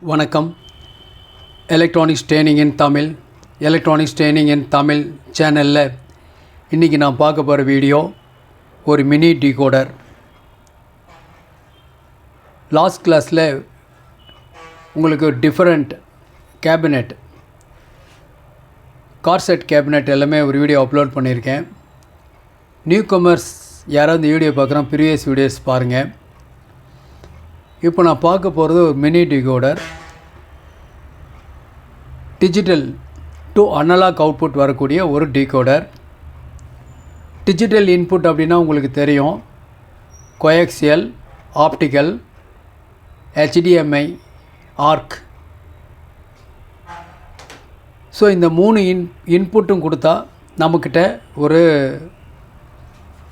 வணக்கம். Electronics training இன் தமிழ் சேனலில் இன்றைக்கி நான் பார்க்க போகிற வீடியோ ஒரு மினி டிகோடர். லாஸ்ட் கிளாஸில் உங்களுக்கு டிஃப்ரெண்ட் கேபினெட், கார்செட் கேபினெட் எல்லாமே ஒரு வீடியோ அப்லோட் பண்ணியிருக்கேன். நியூ கமர்ஸ் யாராவது இந்த வீடியோ பார்க்குறோம், ப்ரீவியஸ் வீடியோஸ் பாருங்கள். இப்போ நான் பார்க்க போகிறது ஒரு mini decoder. Digital to analog output வரக்கூடிய ஒரு டிகோடர். டிஜிட்டல் இன்புட் அப்படின்னா உங்களுக்கு தெரியும், coaxial, optical, HDMI, ARC. So இந்த மூணு இன்புட்டும் கொடுத்தா நம்மக்கிட்ட ஒரு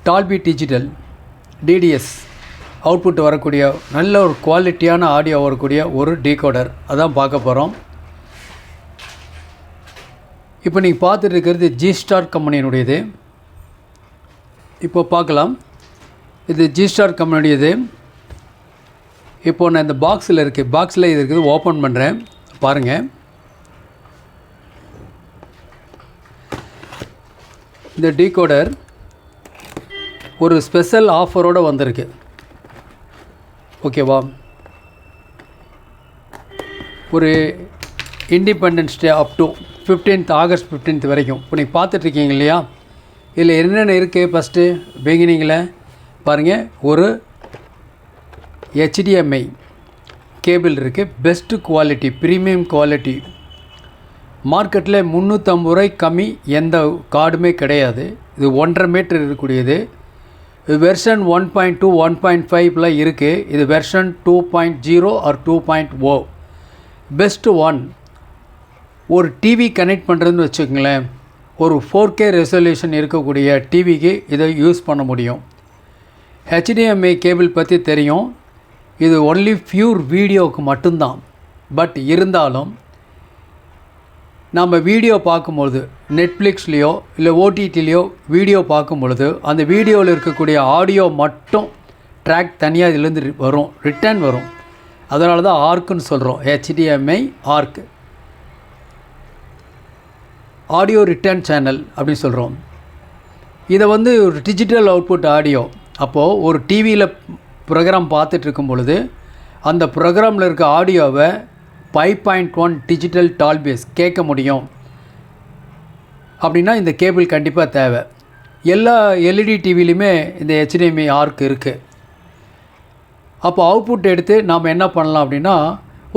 டால்பி டிஜிட்டல் DDS அவுட்புட் வரக்கூடிய நல்ல ஒரு குவாலிட்டியான ஆடியோ வரக்கூடிய ஒரு டிகோடர் அதான் பார்க்க போகிறோம். இப்போ நீங்கள் பார்த்துட்டு இருக்கிறது ஜி-ஸ்டார் கம்பெனியினுடையது. இப்போ பார்க்கலாம், இது ஜி-ஸ்டார் கம்பெனியுடையது. இப்போ நான் இந்த பாக்ஸில் இது இருக்குது, ஓப்பன் பண்ணுறேன் பாருங்கள். இந்த டிகோடர் ஒரு ஸ்பெஷல் ஆஃபரோடு வந்திருக்கு, ஓகேவா? ஒரு independence day up to August 15 வரைக்கும். இப்போ நீங்கள் பார்த்துட்ருக்கீங்க இல்லையா, இதில் என்னென்ன இருக்குது? ஃபஸ்ட்டு பிகினிங்கில் பாருங்கள், ஒரு HDMI கேபிள் இருக்குது. Best quality, premium quality. மார்க்கெட்டில் 350 ரூபாய் கம்மி எந்த கார்டுமே கிடையாது. இது 1.5 மீட்டர் இருக்கக்கூடியது. இது வெர்ஷன் 1.2 1.5 இருக்குது. இது வெர்ஷன் 2.0 ஆர் 2.0. Best one. ஒரு டிவி கனெக்ட் பண்ணுறதுன்னு வச்சுக்கோங்களேன், ஒரு 4K ரெசல்யூஷன் இருக்கக்கூடிய டிவிக்கு இதை யூஸ் பண்ண முடியும். HDMI கேபிள் பற்றி தெரியும், இது ஒன்லி பியூர் வீடியோவுக்கு மட்டும்தான். பட் இருந்தாலும் நம்ம வீடியோ பார்க்கும்பொழுது, நெட்ஃப்ளிக்ஸ்லேயோ இல்லை ஓடிடிலேயோ வீடியோ பார்க்கும்பொழுது, அந்த வீடியோவில் இருக்கக்கூடிய ஆடியோ மட்டும் ட்ராக் தனியாக இதுலேருந்து ரிட்டர்ன் வரும். அதனால தான் ஆர்க்குன்னு சொல்கிறோம், HDMI ARC, audio return channel அப்படின்னு சொல்கிறோம். இதை ஒரு டிஜிட்டல் அவுட்புட் ஆடியோ. அப்போது ஒரு டிவியில் ப்ரோக்ராம் பார்த்துட்டு இருக்கும் பொழுது அந்த ப்ரோக்ராமில் இருக்க ஆடியோவை 5.1 டிஜிட்டல் டால்பேஸ் கேட்க முடியும் அப்படின்னா இந்த கேபிள் கண்டிப்பாக தேவை. எல்லா LED டிவிலையுமே இந்த HDMI ஆர்க் இருக்குது. அப்போ அவுட்புட் எடுத்து நாம் என்ன பண்ணலாம் அப்படின்னா,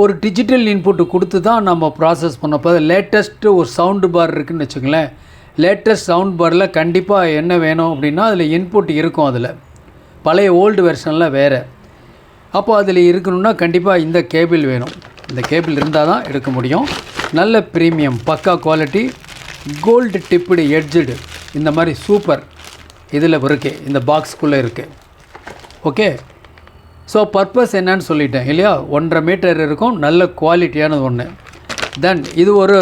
ஒரு டிஜிட்டல் இன்புட்டு கொடுத்து தான் நம்ம ப்ராசஸ் பண்ணப்போ லேட்டஸ்ட்டு ஒரு சவுண்டு பார் இருக்குதுன்னு வச்சுங்களேன். லேட்டஸ்ட் சவுண்ட் பாரில் கண்டிப்பாக என்ன வேணும் அப்படின்னா அதில் இன்புட் இருக்கும். அதில் பழைய ஓல்டு வெர்ஷனில் வேறு. அப்போ அதில் இருக்கணும்னா கண்டிப்பாக இந்த கேபிள் வேணும். இந்த கேபிள் இருந்தால் தான் எடுக்க முடியும். நல்ல ப்ரீமியம், பக்கா குவாலிட்டி, கோல்டு டிப்டு எட்ஜுடு, இந்த மாதிரி சூப்பர் இதில் இருக்குது, இந்த பாக்ஸுக்குள்ளே இருக்குது. ஓகே, ஸோ பர்பஸ் என்னன்னு சொல்லிட்டேன் இல்லையா. 1.5 மீட்டர் இருக்கும், நல்ல குவாலிட்டியானது ஒன்று. தென் இது ஒரு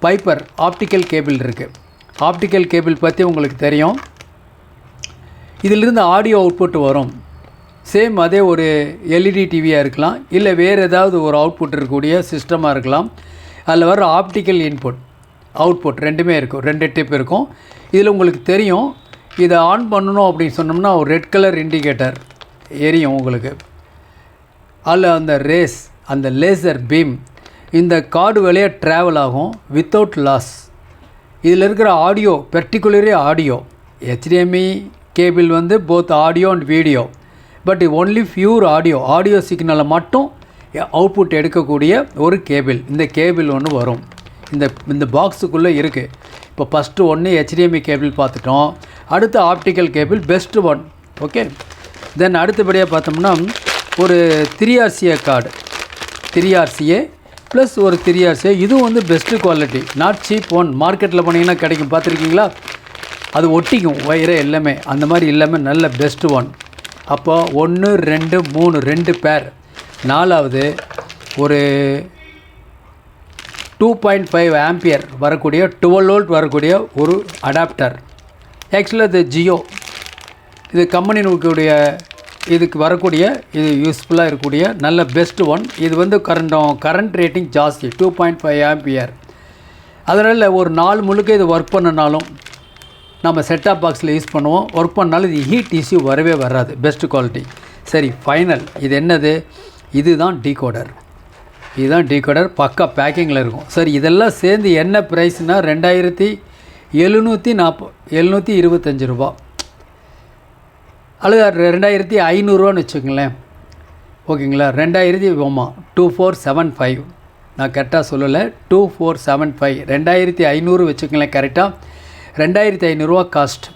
பைப்பர் ஆப்டிக்கல் கேபிள் இருக்குது. ஆப்டிக்கல் கேபிள் பற்றி உங்களுக்கு தெரியும். இதிலிருந்து ஆடியோ அவுட்புட் வரும். சேம் அதே ஒரு LED டிவியாக இருக்கலாம், இல்லை வேறு ஏதாவது ஒரு அவுட்புட் இருக்கக்கூடிய சிஸ்டமாக இருக்கலாம். அதில் வர ஆப்டிக்கல் இன்புட் அவுட்புட் ரெண்டுமே இருக்கும், 2 டிப் இருக்கும். இதில் உங்களுக்கு தெரியும், இதை ஆன் பண்ணணும் அப்படின்னு சொன்னோம்னா ஒரு ரெட் கலர் இண்டிகேட்டர் எரியும் உங்களுக்கு. அதில் அந்த ரேஸ், அந்த லேசர் பீம் இந்த கார்டு வழியாக ட்ராவல் ஆகும் வித்தவுட் லாஸ். இதில் இருக்கிற audio, particularly audio, HDMI cable both audio and video, but only pure audio சிக்னலை மட்டும் அவுட்புட் எடுக்கக்கூடிய ஒரு கேபிள். இந்த கேபிள் ஒன்று வரும், இந்த பாக்ஸுக்குள்ளே இருக்குது. இப்போ ஃபஸ்ட்டு ஒன்று HDMI கேபிள் பார்த்துட்டோம். அடுத்து optical cable best one. Okay, then அடுத்தபடியாக பார்த்தோம்னா ஒரு 3RCA கார்டு, 3RCA ப்ளஸ் ஒரு 3RCA. இதுவும் best quality, not cheap one. மார்க்கெட்டில் போனீங்கன்னா கிடைக்கும், பார்த்துருக்கீங்களா? அது ஒட்டிக்கும் வயரை எல்லாமே, அந்த மாதிரி இல்லாமல் நல்ல பெஸ்ட்டு ஒன். அப்போ 1 2 3 2 பேர். நாலாவது ஒரு 2.5 ஆம்பியர் வரக்கூடிய 12 வோல்ட் வரக்கூடிய ஒரு அடாப்டர். ஆக்சுவலாக இது ஜியோ, இது கம்பெனினுடைய இதுக்கு வரக்கூடிய இது யூஸ்ஃபுல்லாக இருக்கக்கூடிய நல்ல பெஸ்ட் ஒன். இது வந்து கரண்ட் ரேட்டிங் ஜாஸ்தி 2.5 ஆம்பியர். அதனால் ஒரு நாள் முழுக்க இது ஒர்க் பண்ணனாலும் நம்ம செட்டாப் பாக்ஸில் யூஸ் பண்ணுவோம். ஒர்க் பண்ணாலும் இது ஹீட் இஷ்யூ வரவே வராது. Best quality. சரி, ஃபைனல் இது என்னது? இதுதான் டீகோடர். இதுதான் டீகோடர். பக்கா பேக்கிங்கில் இருக்கும். சரி, இதெல்லாம் சேர்ந்து என்ன ப்ரைஸ்னால் 2725 ரூபா அல்லது 2500 வச்சுக்கோங்களேன். ஓகேங்களா? 2475. நான் கரெக்டாக சொல்லலை, 2475 2500 வச்சுக்கோங்களேன். கரெக்டாக 2500 காஸ்ட்.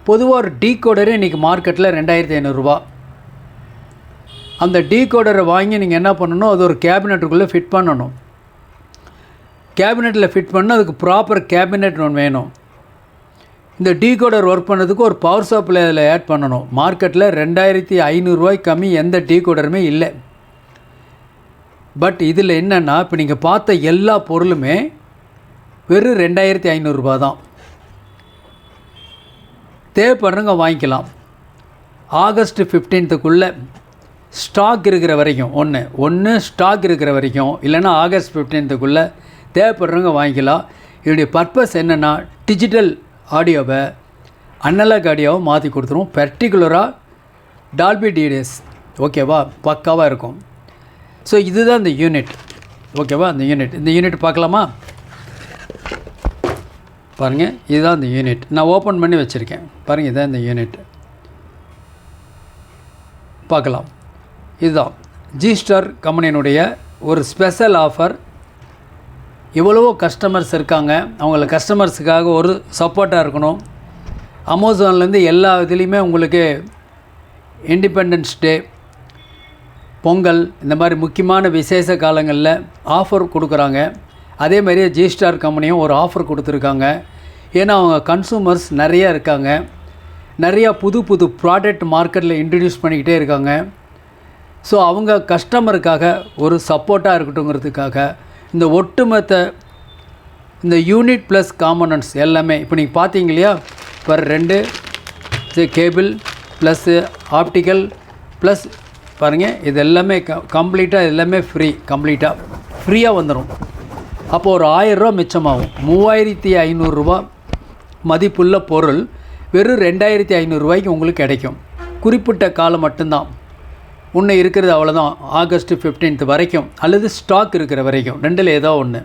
பொதுவாக ஒரு டீகோடரே இன்றைக்கி மார்க்கெட்டில் 2500. அந்த டீகோடரை வாங்கி நீங்கள் என்ன பண்ணணும், அது ஒரு கேபினெட்டுக்குள்ளே ஃபிட் பண்ணணும். கேபினெட்டில் ஃபிட் பண்ணால் அதுக்கு ப்ராப்பர் கேபினெட் ஒன்று வேணும். இந்த டீகோடர் ஒர்க் பண்ணுறதுக்கு ஒரு பவர் சப்ளை அதில் ஆட் பண்ணணும். மார்க்கெட்டில் 2500 கம்மி எந்த டீகோடருமே இல்லை. பட் இதில் என்னென்னா, இப்போ நீங்கள் பார்த்த எல்லா பொருளுமே வெறும் 2500 தான். தேவைப்படுறவங்க வாங்கிக்கலாம். ஆகஸ்ட் 15க்குள்ளே ஸ்டாக் இருக்கிற வரைக்கும் ஒன்று ஸ்டாக் இருக்கிற வரைக்கும், இல்லைன்னா ஆகஸ்ட் 15க்குள்ளே தேவைப்படுறவங்க வாங்கிக்கலாம். இதனுடைய பர்பஸ் என்னென்னா, டிஜிட்டல் ஆடியோவை அனலாக் ஆடியோவை மாற்றி கொடுத்துரும். பர்டிகுலராக டால்பி டிடிஎஸ். ஓகேவா? பக்காவாக இருக்கும். ஸோ இதுதான் இந்த யூனிட். ஓகேவா? இந்த யூனிட் பார்க்கலாமா? பாருங்கள், இதுதான் இந்த யூனிட். நான் ஓப்பன் பண்ணி வச்சுருக்கேன். பாருங்கள், இதுதான் இந்த யூனிட். பார்க்கலாம். இதுதான் ஜிஸ்டார் கம்பெனியினுடைய ஒரு ஸ்பெஷல் ஆஃபர். எவ்வளவோ கஸ்டமர்ஸ் இருக்காங்க. அவங்கள கஸ்டமர்ஸுக்காக ஒரு சப்போர்ட்டாக இருக்கணும். அமேசான்லேருந்து எல்லா இதுலேயுமே உங்களுக்கு இண்டிபெண்டன்ஸ் டே, பொங்கல், இந்த மாதிரி முக்கியமான விசேஷ காலங்களில் ஆஃபர் கொடுக்குறாங்க. அதே மாதிரியே ஜிஸ்டார் கம்பெனியும் ஒரு ஆஃபர் கொடுத்துருக்காங்க. ஏன்னா அவங்க கன்சூமர்ஸ் நிறையா இருக்காங்க. நிறையா புது ப்ராடக்ட் மார்க்கெட்டில் இன்ட்ரடியூஸ் பண்ணிக்கிட்டே இருக்காங்க. ஸோ அவங்க கஸ்டமருக்காக ஒரு சப்போர்ட்டாக இருக்கட்டுங்கிறதுக்காக இந்த ஒட்டுமொத்த இந்த யூனிட் ப்ளஸ் காம்பனன்ட்ஸ் எல்லாமே இப்போ நீங்கள் பார்த்தீங்க இல்லையா, per 2 cable plus optical plus பாருங்கள், இது எல்லாமே கம்ப்ளீட்டாக எல்லாமே ஃப்ரீயாக வந்துடும். அப்போது ஒரு 1000 ரூபா மிச்சமாகும். 3500 மதிப்புள்ள பொருள் வெறும் 2500 உங்களுக்கு கிடைக்கும். குறிப்பிட்ட காலம் மட்டும்தான். இன்னும் இருக்கிறது அவ்வளோதான். ஆகஸ்ட் 15 வரைக்கும் அல்லது ஸ்டாக் இருக்கிற வரைக்கும், ரெண்டில் ஏதோ ஒன்று.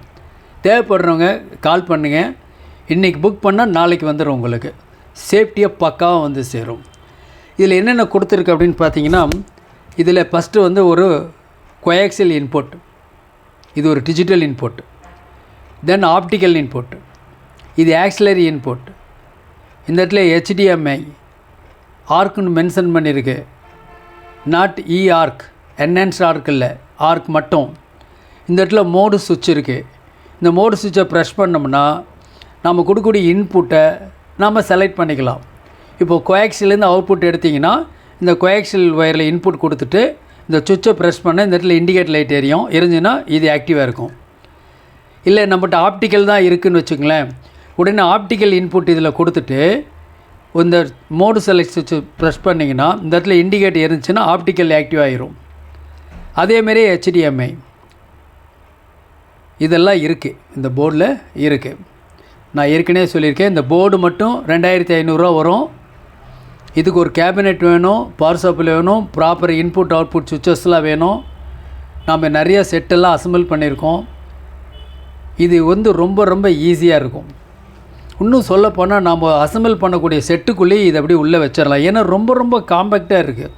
தேவைப்படுறவங்க கால் பண்ணுங்கள். இன்றைக்கி புக் பண்ணால் நாளைக்கு வந்துடும். உங்களுக்கு சேஃப்டியாக பக்காவாக வந்து சேரும். இதில் என்னென்ன கொடுத்துருக்கு அப்படின்னு பார்த்தீங்கன்னா, இதில் ஃபஸ்ட்டு வந்து ஒரு கோஆக்சியல் இன்புட். இது ஒரு டிஜிட்டல் இன்புட். தென் ஆப்டிக்கல் இன்புட். இது ஆக்சிலரி இன்புட். இந்த இடத்துல HDMI ஆர்க்குன்னு மென்ஷன் பண்ணியிருக்கு. நாட் ஆர்க், என்ஹான்ஸ்ட் ஆர்க் இல்லை, ஆர்க் மட்டும். இந்த இடத்துல மோடு சுவிட்ச் இருக்குது. இந்த மோடு சுவிட்சை ப்ரெஸ் பண்ணோம்னா நம்ம கொடுக்கக்கூடிய இன்புட்டை நாம் செலக்ட் பண்ணிக்கலாம். இப்போது கோஆக்சியலேருந்து அவுட்புட் எடுத்திங்கன்னா இந்த கோஆக்சியல் ஒயரில் இன்புட் கொடுத்துட்டு இந்த சுவிட்சை ப்ரெஸ் பண்ண இந்த இடத்துல இண்டிகேட் லைட் எரிஞ்சுன்னா இது ஆக்டிவாக இருக்கும். இல்லை நம்மகிட்ட ஆப்டிக்கல் தான் இருக்குதுன்னு வச்சுங்களேன், உடனே ஆப்டிக்கல் இன்புட் இதில் கொடுத்துட்டு இந்த மோடு செலக்ட் சுவிட்ச் ப்ரெஸ் பண்ணிங்கன்னா இந்த இடத்துல இண்டிகேட் இருந்துச்சுன்னா ஆப்டிக்கல் ஆக்டிவ் ஆகிரும். அதேமாரி HDMI இதெல்லாம் இருக்குது. இந்த போர்டில் இருக்குது. நான் ஏற்கனவே சொல்லியிருக்கேன், இந்த போர்டு மட்டும் 2500 வரும். இதுக்கு ஒரு கேபினெட் வேணும், பவர் சப்ளை வேணும், ப்ராப்பர் இன்புட் அவுட்புட் சுவிச்சஸ்லாம் வேணும். நாம் நிறைய செட்டெல்லாம் அசம்பிள் பண்ணியிருக்கோம். இது வந்து ரொம்ப ஈஸியாக இருக்கும். இன்னும் சொல்லப்போனால் நாம் அசம்பிள் பண்ணக்கூடிய செட்டுக்குள்ளேயே இதை அப்படியே உள்ளே வச்சிடலாம். ஏன்னா ரொம்ப காம்பேக்டாக இருக்குது.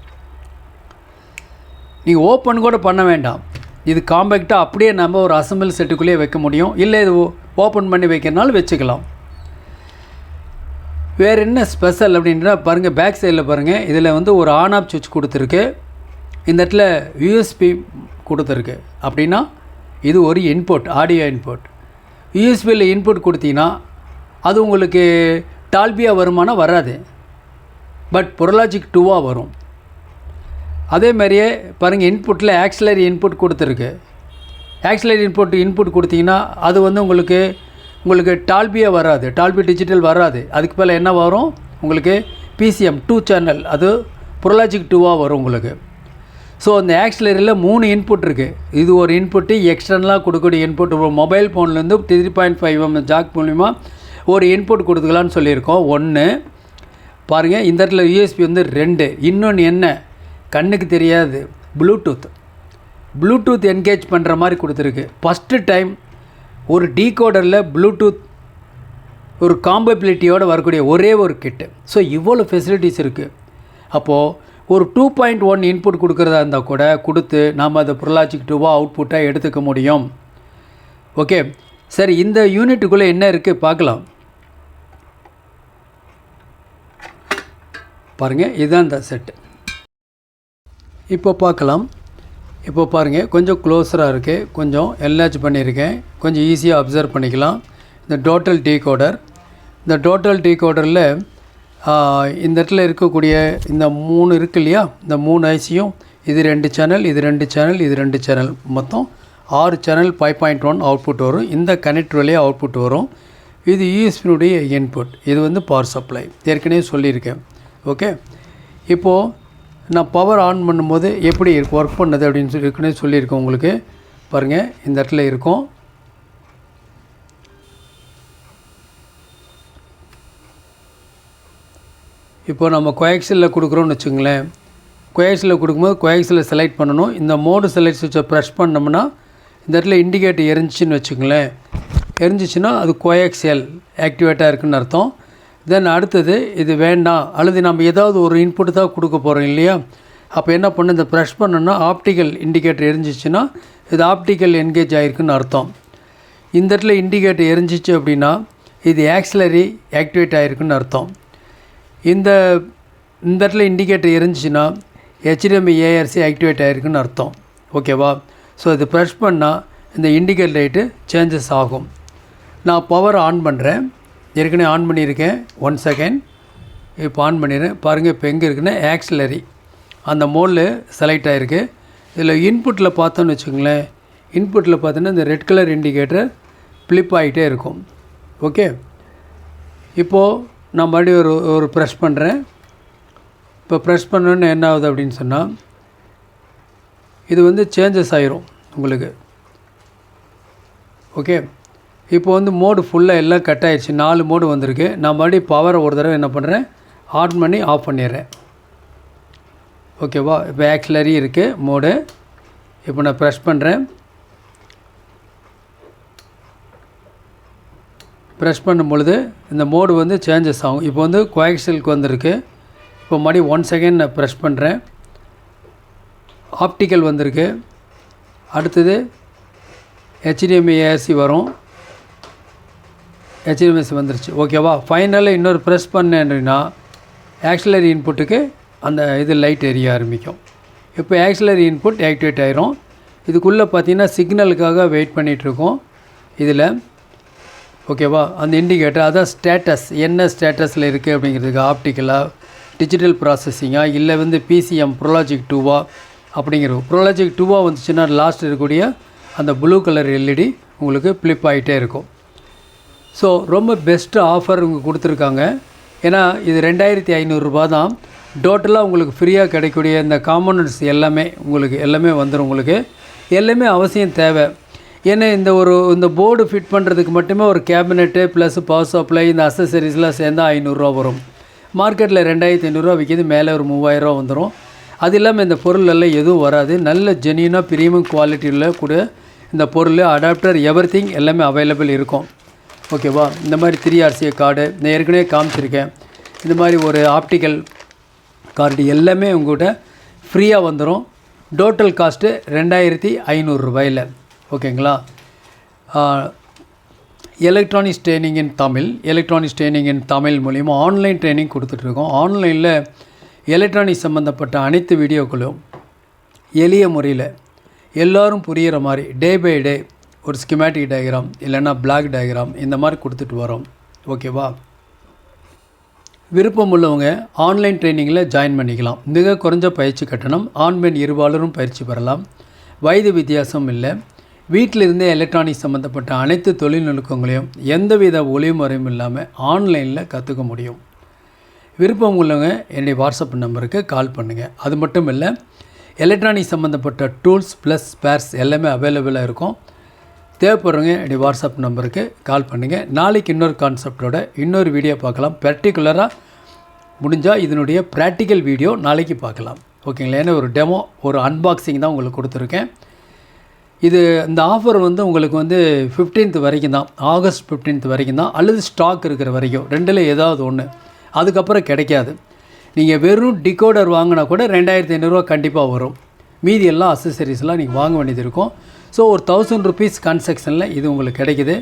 நீங்கள் ஓப்பன் கூட பண்ண வேண்டாம். இது காம்பேக்டாக அப்படியே நம்ம ஒரு அசம்பிள் செட்டுக்குள்ளேயே வைக்க முடியும். இல்லை இது ஓப்பன் பண்ணி வைக்கிறனாலும் வச்சுக்கலாம். வேறு என்ன ஸ்பெஷல் அப்படின்னா பாருங்கள், பேக் சைடில் பாருங்கள், இதில் வந்து ஒரு ஆன் ஆஃப் சுவிட்ச் கொடுத்துருக்கு. இந்த இடத்துல USB கொடுத்துருக்கு. அப்படின்னா இது ஒரு இன்புட், ஆடியோ இன்புட். யூஎஸ்பியில் இன்புட் கொடுத்தீங்கன்னா அது உங்களுக்கு டால்பியாக வருமானம் வராது, பட் பொருளாஜிக் 2 வரும். அதே மாதிரியே பாருங்கள், இன்புட்டில் ஆக்சிலரி இன்புட் கொடுத்துருக்கு. ஆக்சிலரி இன்புட் கொடுத்தீங்கன்னா அது வந்து உங்களுக்கு டால்பியாக வராது, டால்பி டிஜிட்டல் வராது. அதுக்கு மேலே என்ன வரும் உங்களுக்கு PCM 2 சேனல், அது ப்ரோலாஜிக் 2 வரும் உங்களுக்கு. ஸோ அந்த ஆக்சிலரியில் 3 இன்புட் இருக்குது. இது ஒரு இன்புட்டு, எக்ஸ்டர்னலாக கொடுக்கக்கூடிய இன்புட். ஒரு மொபைல் ஃபோன்லேருந்து 3.5mm ஜாக் மூலிமா ஒரு இன்புட் கொடுத்துக்கலான்னு சொல்லியிருக்கோம். 1 பாருங்கள், இந்த இடத்துல யூஎஸ்பி வந்து 2. இன்னொன்று என்ன கண்ணுக்கு தெரியாது, ப்ளூடூத் என்கேஜ் பண்ணுற மாதிரி கொடுத்துருக்கு. ஃபஸ்ட்டு டைம் ஒரு டீகோடரில் ப்ளூடூத் ஒரு காம்பபிலிட்டியோடு வரக்கூடிய ஒரே ஒரு கிட்டு. ஸோ இவ்வளோ ஃபெசிலிட்டிஸ் இருக்குது. அப்போது ஒரு 2.1 இன்புட் கொடுக்குறதா இருந்தால் கூட கொடுத்து நாம் அதை ப்ரோலாஜிக் 2 அவுட்புட்டாக எடுத்துக்க முடியும். ஓகே, சரி, இந்த யூனிட்டுக்குள்ளே என்ன இருக்குது பார்க்கலாம். பாருங்கள், இதுதான் இந்த செட்டு. இப்போ பார்க்கலாம். இப்போ பாருங்கள், கொஞ்சம் க்ளோஸராக இருக்குது, கொஞ்சம் என்லார்ஜ் பண்ணியிருக்கேன், கொஞ்சம் ஈஸியாக அப்சர்வ் பண்ணிக்கலாம். இந்த டோட்டல் டீகோடர், இந்த டோட்டல் டீகோடரில் இந்த இடத்துல இருக்கக்கூடிய இந்த 3 இருக்கு இல்லையா, இந்த 3 ஐசியும் இது 2 சேனல், இது 2 சேனல், இது 2 சேனல், மொத்தம் 6 சேனல் 5.1 அவுட்புட் வரும். இந்த கனெக்டர் வழியாக அவுட்புட் வரும். இது யூஎஸ்பினுடைய இன்புட். இது வந்து பவர் சப்ளை, ஏற்கனவே சொல்லியிருக்கேன். ஓகே, இப்போது நான் பவர் ஆன் பண்ணும்போது எப்படி இருக்கு ஒர்க் பண்ணது அப்படின்னு சொல்லி ஏற்கனவே சொல்லியிருக்கேன் உங்களுக்கு. பாருங்கள், இந்த இடத்துல இருக்கும். இப்போ நம்ம கோஆக்சிலில் கொடுக்குறோன்னு வச்சுங்களேன். கோஆக்சிலில் கொடுக்கும்போது கோஆக்சிலை செலக்ட் பண்ணணும். இந்த மோடு செலக்ட் ஸ்விட்சை ப்ரெஸ் பண்ணோம்னா இந்த இடத்துல இண்டிகேட்டர் எரிஞ்சிச்சின்னு வச்சுங்களேன். எரிஞ்சிச்சின்னா அது கோஆக்சியல் ஆக்டிவேட்டாக இருக்குதுன்னு அர்த்தம். தென் அடுத்தது இது வேண்டாம், அல்லது நம்ம ஏதாவது ஒரு இன்புட் தான் கொடுக்க போகிறோம் இல்லையா, அப்போ என்ன பண்ணு, இந்த ப்ரெஸ் பண்ணோன்னா ஆப்டிக்கல் இண்டிகேட்டர் எரிஞ்சிச்சின்னா இது ஆப்டிக்கல் என்கேஜ் ஆகிருக்குன்னு அர்த்தம். இந்த இடத்துல இண்டிகேட்டர் எரிஞ்சிச்சு அப்படின்னா இது ஆக்சிலரி ஆக்டிவேட் ஆகிருக்குன்னு அர்த்தம். இந்த இடத்துல இண்டிகேட்டர் எரிஞ்சிச்சின்னா HDMI ARC ஆக்டிவேட் ஆகிருக்குன்னு அர்த்தம். ஓகேவா? ஸோ இது ப்ரெஸ் பண்ணால் இந்த இண்டிகேட்டர் லைட்டு சேஞ்சஸ் ஆகும். நான் பவர் ஆன் பண்ணுறேன், ஏற்கனவே ஆன் பண்ணியிருக்கேன். 1 செகண்ட், இப்போ ஆன் பண்ணிடுறேன். பாருங்கள், இப்போ எங்கே இருக்குன்னா ஆக்சிலரி அந்த மோடில் செலக்ட் ஆகிருக்கு. இதில் இன்புட்டில் பார்த்தோன்னு வச்சுங்களேன், இன்புட்டில் பார்த்தோன்னா இந்த ரெட் கலர் இண்டிகேட்டர் ஃப்ளிப் ஆகிட்டே இருக்கும். ஓகே, இப்போது நான் மறுபடியும் ஒரு ப்ரெஸ் பண்ணுறேன். இப்போ ப்ரெஸ் பண்ணோன்னு என்ன ஆகுது அப்படின்னு சொன்னால் இது வந்து சேஞ்சஸ் ஆகிரும் உங்களுக்கு. ஓகே, இப்போ வந்து மோடு ஃபுல்லாக எல்லாம் கட் ஆகிடுச்சு. 4 மோடு வந்திருக்கு. நான் மறுபடியும் பவரை ஒரு தடவை என்ன பண்ணுறேன், ஆன் பண்ணி ஆஃப் பண்ணிடுறேன். ஓகேவா? இப்போ ஆக்சிலரி இருக்குது மோடு. இப்போ நான் ப்ரெஸ் பண்ணுறேன். ப்ரெஸ் பண்ணும் பொழுது இந்த மோடு வந்து சேஞ்சஸ் ஆகும். இப்போ வந்து கோஆக்சியலுக்கு வந்திருக்கு. இப்போ மறுபடியும் 1 செகண்ட் நான் ப்ரெஸ் பண்ணுறேன். ஆப்டிக்கல் வந்திருக்கு. அடுத்தது HDMI ARC வரும். HDMI வந்துருச்சு. ஓகேவா? ஃபைனலாக இன்னொரு ப்ரெஸ் பண்ணேன் அப்படின்னா ஆக்சிலரி இன்புட்டுக்கு அந்த இது லைட் எரிய ஆரம்பிக்கும். இப்போ ஆக்சிலரி இன்புட் ஆக்டிவேட் ஆகிரும். இதுக்குள்ளே பார்த்தீங்கன்னா சிக்னலுக்காக வெயிட் பண்ணிகிட்ருக்கோம் இதில். ஓகேவா? அந்த இண்டிகேட்டர் அதான் ஸ்டேட்டஸ், என்ன ஸ்டேட்டஸில் இருக்குது அப்படிங்கிறதுக்கு ஆப்டிக்கலாக, டிஜிட்டல் ப்ராசஸிங்காக, இல்லை வந்து PCM ப்ரோலாஜிக் 2 அப்படிங்கிறது. ப்ரோலாஜிக் 2 வந்துச்சுன்னா லாஸ்ட் இருக்கக்கூடிய அந்த ப்ளூ கலர் LED உங்களுக்கு ஃப்ளிப் ஆகிட்டே இருக்கும். ஸோ ரொம்ப பெஸ்ட்டு ஆஃபர் உங்களுக்கு கொடுத்துருக்காங்க. ஏன்னா இது 2500 ரூபா தான். டோட்டலாக உங்களுக்கு ஃப்ரீயாக கிடைக்கக்கூடிய இந்த காம்போனன்ட்ஸ் எல்லாமே உங்களுக்கு எல்லாமே வந்துடும். உங்களுக்கு எல்லாமே அவசியம் தேவை. ஏன்னா இந்த போர்டு ஃபிட் பண்ணுறதுக்கு மட்டுமே ஒரு கேபினெட்டு ப்ளஸ் பவர் சப்ளை இந்த அசசரிஸ்லாம் சேர்ந்தால் 500 ரூபா வரும். மார்க்கெட்டில் 2500 ரூபா விற்கிது, மேலே ஒரு 3000 ரூபா வந்துடும். அது இல்லாமல் இந்த பொருள் எல்லாம் எதுவும் வராது. நல்ல ஜெனியூனாக ப்ரீமியம் குவாலிட்டியில் கூட இந்த பொருள் அடாப்டர் எவ்ரிதிங் எல்லாமே அவைலபிள் இருக்கும். ஓகேவா? இந்த மாதிரி 3RCA கார்டு நான் ஏற்கனவே காமிச்சிருக்கேன். இந்த மாதிரி ஒரு ஆப்டிக்கல் கார்டு எல்லாமே உங்கள்கிட்ட ஃப்ரீயாக வந்துடும். டோட்டல் காஸ்ட்டு 2500 ரூபாயில். ஓகேங்களா? எலக்ட்ரானிக்ஸ் ட்ரைனிங் இன் தமிழ் மூலிமா ஆன்லைன் ட்ரைனிங் கொடுத்துட்ருக்கோம். ஆன்லைனில் எலக்ட்ரானிக்ஸ் சம்மந்தப்பட்ட அனைத்து வீடியோக்களும் எளிய முறையில் எல்லோரும் புரிகிற மாதிரி டே பை டே ஒரு ஸ்கிமேட்டிக் டயக்ராம் இல்லைன்னா பிளாக் டயக்ராம் இந்த மாதிரி கொடுத்துட்டு வரோம். ஓகேவா? விருப்பம் உள்ளவங்க ஆன்லைன் ட்ரைனிங்கில் ஜாயின் பண்ணிக்கலாம். மிக குறைஞ்ச பயிற்சி கட்டணம். ஆண் பெண் இருபாலரும் பயிற்சி பெறலாம். வயது வித்தியாசம் இல்லை. வீட்டிலிருந்தே எலக்ட்ரானிக்ஸ் சம்மந்தப்பட்ட அனைத்து தொழில்நுட்பங்களையும் எந்தவித ஒளிமுறையும் இல்லாமல் ஆன்லைனில் கற்றுக்க முடியும். விருப்பம் உள்ளவங்க என்னுடைய வாட்ஸ்அப் நம்பருக்கு கால் பண்ணுங்கள். அது மட்டும் இல்லை, எலக்ட்ரானிக் சம்மந்தப்பட்ட டூல்ஸ் ப்ளஸ் ஸ்பேர்ஸ் எல்லாமே அவைலபிளாக இருக்கும். தேவைப்படுறவங்க என்னுடைய வாட்ஸ்அப் நம்பருக்கு கால் பண்ணுங்கள். நாளைக்கு இன்னொரு கான்செப்டோட இன்னொரு வீடியோ பார்க்கலாம். பர்டிகுலராக முடிஞ்சால் இதனுடைய ப்ராக்டிக்கல் வீடியோ நாளைக்கு பார்க்கலாம். ஓகேங்களா? ஏன்னா ஒரு டெமோ, ஒரு அன்பாக்சிங் தான் உங்களுக்கு கொடுத்துருக்கேன். இந்த ஆஃபர் உங்களுக்கு 15th வரைக்கும் தான், ஆகஸ்ட் 15th வரைக்கும் தான், அல்லது ஸ்டாக் இருக்கிற வரைக்கும், ரெண்டில் ஏதாவது ஒன்று. அதுக்கப்புறம் கிடைக்காது. நீங்கள் வெறும் டிகோடர் வாங்கினா கூட 2500 கண்டிப்பாக வரும். மீதி எல்லாம் அக்சசரிஸ்லாம் நீங்கள் வாங்க வேண்டியது இருக்கும். ஸோ ஒரு 1000 rupees கன்செக்ஷனில் இது உங்களுக்கு கிடைக்குது.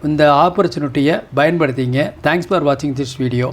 இந்த ஆப்பர்ச்சுனிட்டியை பயன்படுத்திங்க. தேங்க்ஸ் ஃபார் வாட்சிங் திஸ் வீடியோ.